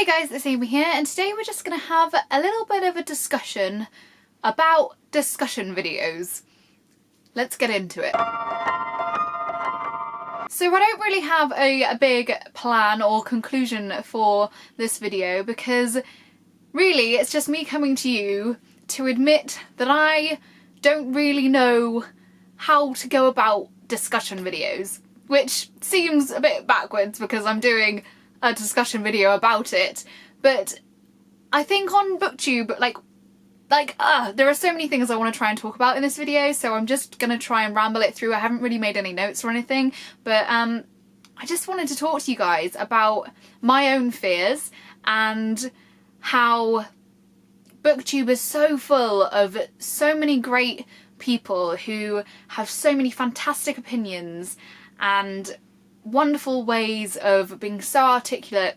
Hey guys, it's Amy here, and today we're just going to have a little bit of a discussion about discussion videos. Let's get into it. So I don't really have a big plan or conclusion for this video because really it's just me coming to you to admit that I don't really know how to go about discussion videos, which seems a bit backwards because I'm doing a discussion video about it, but I think on booktube there are so many things I want to try and talk about in this video, so I'm just gonna try and ramble it through. I haven't really made any notes or anything, but I just wanted to talk to you guys about my own fears and how booktube is so full of so many great people who have so many fantastic opinions and wonderful ways of being so articulate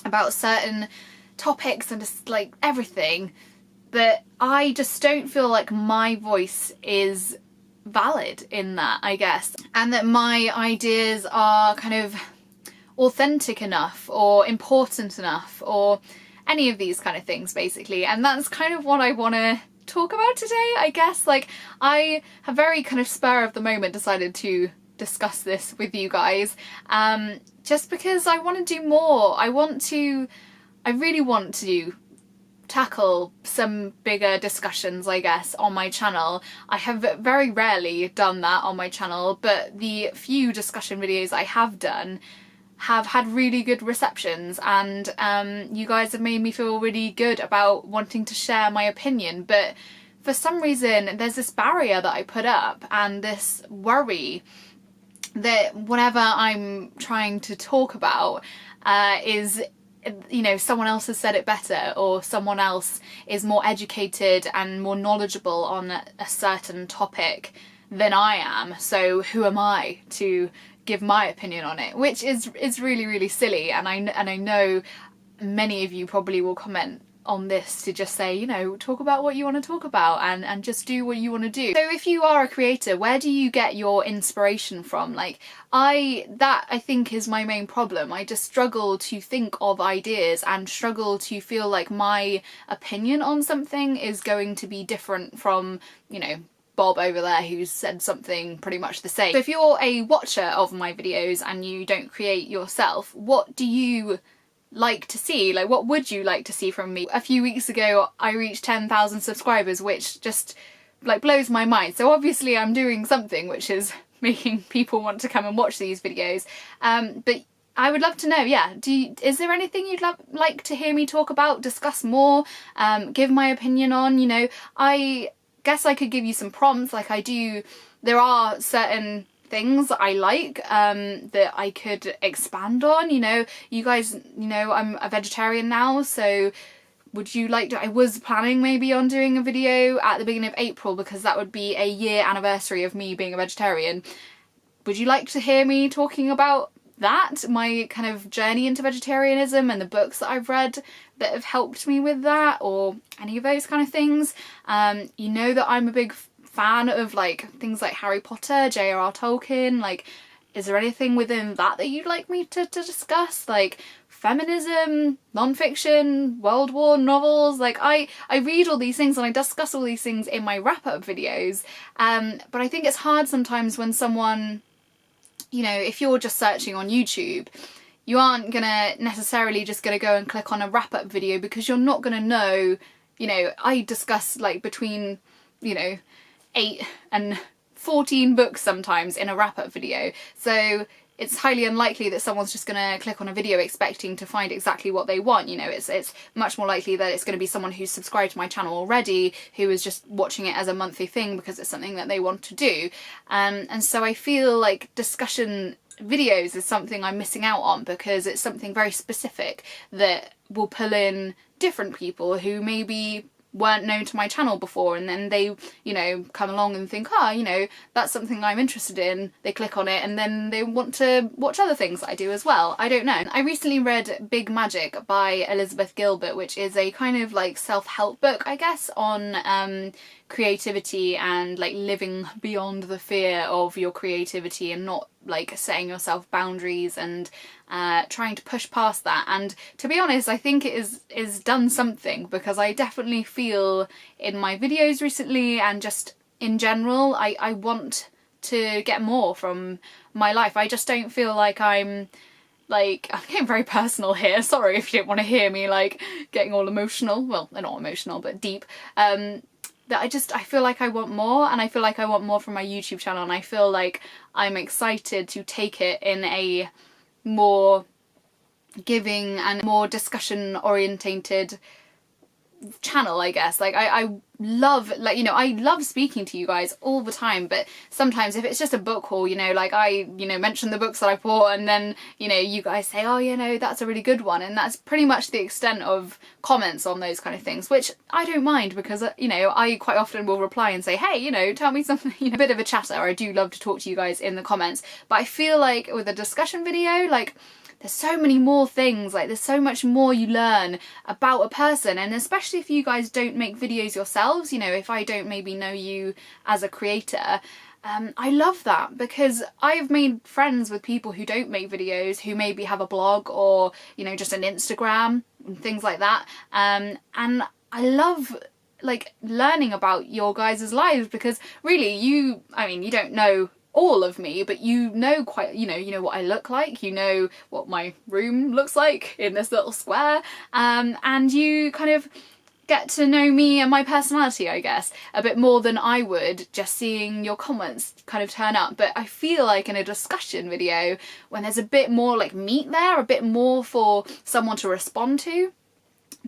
about certain topics and just like everything, that I just don't feel like my voice is valid in that, I guess, and that my ideas are kind of authentic enough or important enough or any of these kind of things basically. And that's kind of what I want to talk about today, I guess. Like, I have very kind of spur of the moment decided to discuss this with you guys, just because I want to do more. I really want to tackle some bigger discussions, I guess, on my channel. I have very rarely done that on my channel, but the few discussion videos I have done have had really good receptions, and you guys have made me feel really good about wanting to share my opinion. But for some reason there's this barrier that I put up and this worry that whatever I'm trying to talk about is, you know, someone else has said it better, or someone else is more educated and more knowledgeable on a certain topic than I am, so who am I to give my opinion on it, which is really, really silly. And I know many of you probably will comment on this to just say, you know, talk about what you want to talk about and just do what you want to do. So if you are a creator, where do you get your inspiration from? Like, I think is my main problem. I just struggle to think of ideas and struggle to feel like my opinion on something is going to be different from, you know, Bob over there who's said something pretty much the same. So if you're a watcher of my videos and you don't create yourself, what do you like to see? Like, what would you like to see from me? A few weeks ago I reached 10,000 subscribers, which just like blows my mind. So obviously I'm doing something which is making people want to come and watch these videos. But I would love to know, yeah, is there anything you'd like to hear me talk about, discuss more, give my opinion on? You know, I guess I could give you some prompts like I do. There are certain things I like that I could expand on. You know, you guys, you know, I'm a vegetarian now, so would you like to, I was planning maybe on doing a video at the beginning of April because that would be a year anniversary of me being a vegetarian. Would you like to hear me talking about that, my kind of journey into vegetarianism and the books that I've read that have helped me with that, or any of those kind of things? You know that I'm a big fan of like things like Harry Potter, J.R.R. Tolkien. Like, is there anything within that you'd like me to discuss? Like feminism, non-fiction, World War novels. Like, I read all these things and I discuss all these things in my wrap-up videos, but I think it's hard sometimes when someone, you know, if you're just searching on YouTube, you aren't gonna necessarily just gonna go and click on a wrap-up video because you're not gonna know, you know, I discuss like between, you know, 8 and 14 books sometimes in a wrap-up video, so it's highly unlikely that someone's just gonna click on a video expecting to find exactly what they want. You know, it's much more likely that it's gonna be someone who's subscribed to my channel already, who is just watching it as a monthly thing because it's something that they want to do. And so I feel like discussion videos is something I'm missing out on because it's something very specific that will pull in different people who maybe weren't known to my channel before, and then they, you know, come along and think, you know, that's something I'm interested in. They click on it and then they want to watch other things that I do as well. I don't know. I recently read Big Magic by Elizabeth Gilbert, which is a kind of like self-help book, I guess, on creativity and like living beyond the fear of your creativity and not like setting yourself boundaries and trying to push past that. And to be honest, I think it is done something, because I definitely feel in my videos recently and just in general, I want to get more from my life. I just don't feel like I'm getting very personal here, sorry if you didn't want to hear me like getting all emotional, well, they're not emotional but deep, that I feel like I want more, and I feel like I want more from my YouTube channel, and I feel like I'm excited to take it in a more giving and more discussion orientated channel, I guess. Like I love, like, you know, I love speaking to you guys all the time, but sometimes if it's just a book haul, you know, like I, you know, mention the books that I bought, and then, you know, you guys say, oh, you know, that's a really good one, and that's pretty much the extent of comments on those kind of things, which I don't mind, because, you know, I quite often will reply and say, hey, you know, tell me something, you know, a bit of a chatter. I do love to talk to you guys in the comments, but I feel like with a discussion video, like, there's so many more things, like there's so much more you learn about a person, and especially if you guys don't make videos yourselves, you know, if I don't maybe know you as a creator, I love that, because I've made friends with people who don't make videos, who maybe have a blog or, you know, just an Instagram and things like that, and I love like learning about your guys' lives, because really you don't know all of me, but you know quite, you know what I look like, you know what my room looks like in this little square, and you kind of get to know me and my personality, I guess, a bit more than I would just seeing your comments kind of turn up. But I feel like in a discussion video, when there's a bit more like meat there, a bit more for someone to respond to,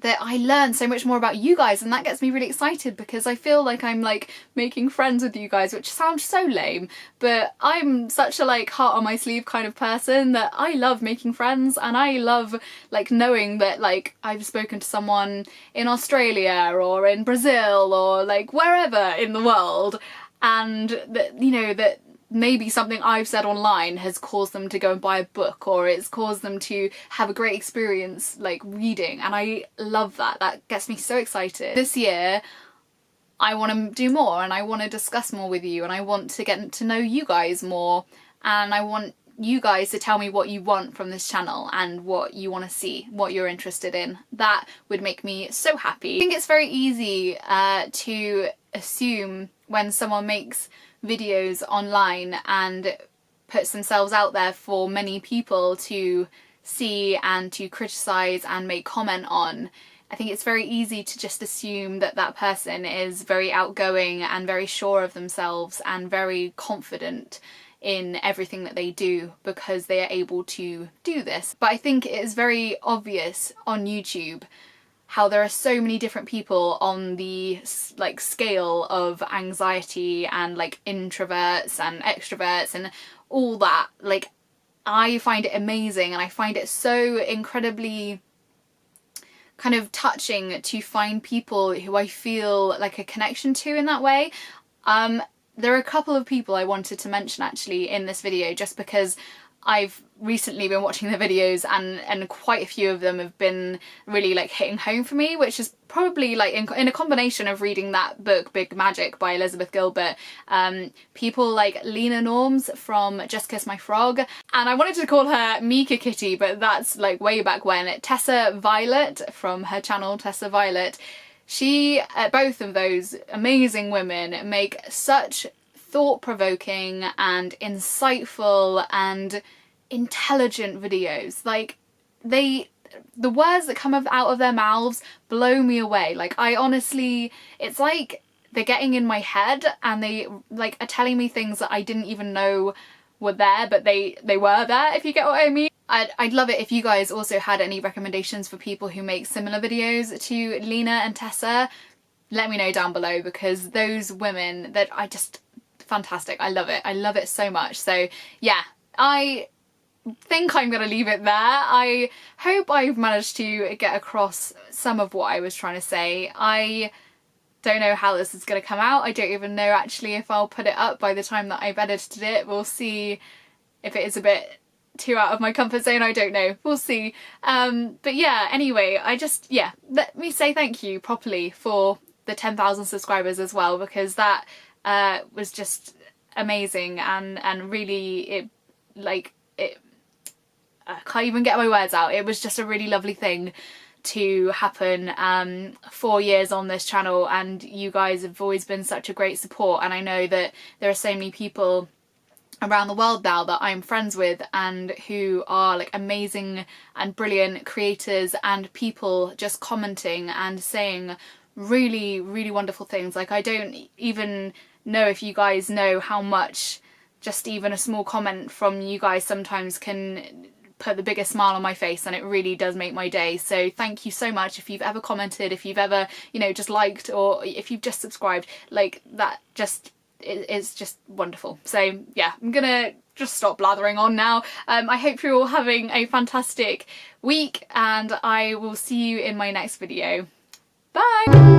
that I learn so much more about you guys, and that gets me really excited, because I feel like I'm like making friends with you guys, which sounds so lame, but I'm such a like heart on my sleeve kind of person that I love making friends, and I love like knowing that like I've spoken to someone in Australia or in Brazil or like wherever in the world, and that, you know, that maybe something I've said online has caused them to go and buy a book, or it's caused them to have a great experience like reading, and I love that. That gets me so excited. This year I want to do more, and I want to discuss more with you, and I want to get to know you guys more, and I want you guys to tell me what you want from this channel and what you want to see, what you're interested in. That would make me so happy. I think it's very easy to assume when someone makes videos online and puts themselves out there for many people to see and to criticize and make comment on. I think it's very easy to just assume that that person is very outgoing and very sure of themselves and very confident in everything that they do because they are able to do this. But I think it is very obvious on YouTube how there are so many different people on the like scale of anxiety and like introverts and extroverts and all that. Like, I find it amazing, and I find it so incredibly kind of touching to find people who I feel like a connection to in that way. There are a couple of people I wanted to mention actually in this video, just because I've recently been watching the videos and quite a few of them have been really like hitting home for me, which is probably like in a combination of reading that book Big Magic by Elizabeth Gilbert, people like Lena Norms from Just Kiss My Frog, and I wanted to call her Mika Kitty, but that's like way back when, Tessa Violet from her channel Tessa Violet. She, both of those amazing women make such thought-provoking and insightful and intelligent videos. Like, the words that come out of their mouths blow me away. Like, I honestly, it's like they're getting in my head and they like are telling me things that I didn't even know were there, but they were there, if you get what I mean. I'd love it if you guys also had any recommendations for people who make similar videos to Lena and Tessa. Let me know down below, because those women, that I just, fantastic. I love it. I love it so much. So yeah, I think I'm gonna leave it there. I hope I've managed to get across some of what I was trying to say. I don't know how this is gonna come out. I don't even know actually if I'll put it up by the time that I've edited it. We'll see if it is a bit too out of my comfort zone. I don't know. We'll see. But yeah, anyway, yeah, let me say thank you properly for the 10,000 subscribers as well, because that was just amazing, and really it like, I can't even get my words out. It was just a really lovely thing to happen. 4 years on this channel, and you guys have always been such a great support, and I know that there are so many people around the world now that I'm friends with and who are like amazing and brilliant creators and people just commenting and saying really, really wonderful things. Like, I don't even know if you guys know how much just even a small comment from you guys sometimes can put the biggest smile on my face, and it really does make my day. So thank you so much. If you've ever commented, if you've ever, you know, just liked, or if you've just subscribed, like, that just it's just wonderful. So yeah, I'm gonna just stop blathering on now. I hope you're all having a fantastic week, and I will see you in my next video. Bye!